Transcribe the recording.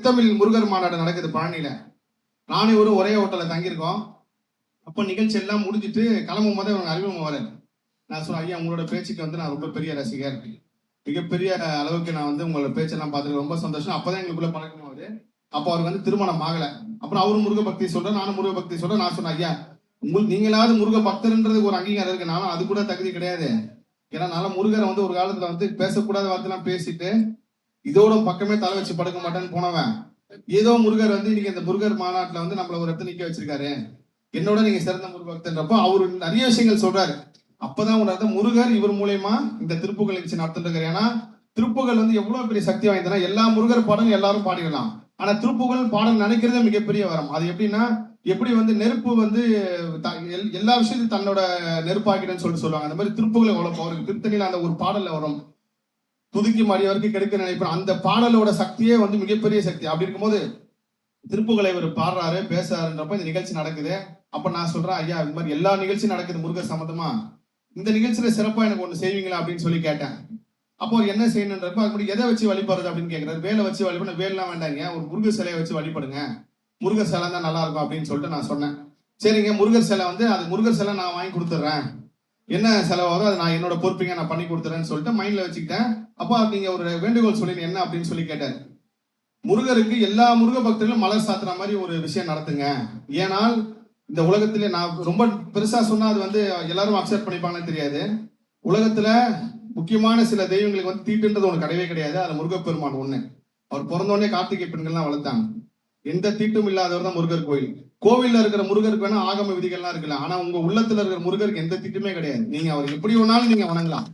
தமிழ் முருகர் மாநாடு நடக்குது பழனியில. நானும் இவரும் ஒரே ஹோட்டல்ல தங்கியிருக்கோம். அப்போ நிகழ்ச்சி எல்லாம் முடிஞ்சிட்டு கிளம்பும் போதே அவங்க அறிமுகம் வர நான் சொன்னேன், ஐயா உங்களோட பேச்சுக்கு வந்து நான் ரொம்ப பெரிய ரசிகர், மிகப்பெரிய அளவுக்கு நான் வந்து உங்களோட பேச்செல்லாம் பார்த்துட்டு ரொம்ப சந்தோஷம். அப்பதான் எங்களுக்குள்ள பழக்கம் ஆகுது. அப்போ அவருக்கு வந்து திருமணம் ஆகல. அப்புறம் அவரும் முருக பக்தி சொல்றேன், நானும் முருக பக்தி சொல்றேன். நான் சொன்னேன், ஐயா நீங்களாவது முருக பக்தர்ன்றது ஒரு அங்கீகாரம் இருக்கு, நானும் அது கூட தகுதி கிடையாது. ஏன்னா நல்ல முருகரை வந்து ஒரு காலத்துல வந்து பேசக்கூடாத வார்த்தைலாம் பேசிட்டு இதோட பக்கமே தலை வச்சு படுக்க மாட்டேன்னு போனவன், ஏதோ முருகர் வந்து இன்னைக்கு இந்த முருகர் மாநாட்டுல வந்து நம்மள ஒரு இடத்துல நிக்க வச்சிருக்காரு, என்னோட நீங்க சிறந்த முருக பக்தன்றப்போ அவரு நிறைய விஷயங்கள் சொல்றாரு. அப்பதான் உணர்ந்த முருகர் இவர் மூலயமா இந்த திருப்புகழ் நிகழ்ச்சி நடத்திட்டு. ஏன்னா திருப்புகழ் வந்து எவ்வளவு பெரிய சக்தி வாய்ந்தனா, எல்லா முருகர் பாடலும் எல்லாரும் பாடிடலாம். ஆனா திருப்புகழ் பாடல் நினைக்கிறதே மிகப்பெரிய வரம். அது எப்படின்னா, எப்படி வந்து நெருப்பு வந்து எல்லா விஷயத்தையும் தன்னோட நெருப்பாக்கிட்டேன்னு சொல்லுவாங்க. அந்த மாதிரி திருப்புகழ் எவ்வளவு பவர். திருத்தணியில அந்த ஒரு பாடல்ல வரும், துதுக்கி மாறி வரைக்கும் கிடைக்க நினைப்பேன். அந்த பாடலோட சக்தியே வந்து மிகப்பெரிய சக்தி. அப்படி இருக்கும்போது திருப்புகளை இவர் பாடுறாரு பேசுறாருன்றப்ப இந்த நிகழ்ச்சி நடக்குது. அப்ப நான் சொல்றேன், ஐயா இந்த மாதிரி எல்லா நிகழ்ச்சியும் நடக்குது முருகர் சம்பந்தமா, இந்த நிகழ்ச்சியில சிறப்பா எனக்கு ஒண்ணு செய்வீங்களா அப்படின்னு சொல்லி கேட்டேன். அப்போ என்ன செய்யணுன்றப்ப அது எதை வச்சு வழிபடுறது அப்படின்னு கேட்கிறாரு. வேலை வச்சு வழிபட, வேலைலாம் வேண்டாங்க, ஒரு முருகர் சிலையை வச்சு வழிபடுங்க, முருகர் சிலை தான் நல்லா இருக்கும் அப்படின்னு சொல்லிட்டு நான் சொன்னேன். சரிங்க முருகர் சிலை வந்து அது முருகர் சிலை நான் வாங்கி கொடுத்துட்றேன், என்ன செலவாகும் அதை நான் என்னோட பொறுப்பீங்க நான் பண்ணி கொடுத்துறேன்னு சொல்லிட்டு மைண்ட்ல வச்சுக்கிட்டேன். அப்போ நீங்க ஒரு வேண்டுகோள் சொல்லி என்ன அப்படின்னு சொல்லி கேட்டாரு. முருகருக்கு எல்லா முருக பக்தர்களும் மலர் சாத்துற மாதிரி ஒரு விஷயம் நடத்துங்க. ஏனால் இந்த உலகத்திலே நான் ரொம்ப பெருசா சொன்னா அது வந்து எல்லாரும் அக்செப்ட் பண்ணிப்பாங்கன்னு தெரியாது. உலகத்துல முக்கியமான சில தெய்வங்களுக்கு வந்து தீட்டுன்றது ஒன்று கிடையவே கிடையாது. அது முருகப்பெருமான் ஒண்ணு. அவர் பிறந்தோடனே கார்த்திகை பெண்கள்லாம் வளர்த்தாங்க. எந்த தீட்டும் இல்லாதவர் தான் முருகர் கோயில். கோவில்ல இருக்கிற முருகருக்கு வேணா ஆகம விதிகள்லாம் இருக்குல்ல, ஆனா உங்க உள்ளத்துல இருக்கிற முருகருக்கு எந்த தீட்டுமே கிடையாது. நீங்க அவர் எப்படி வேணாலும் நீங்க வணங்கலாம்.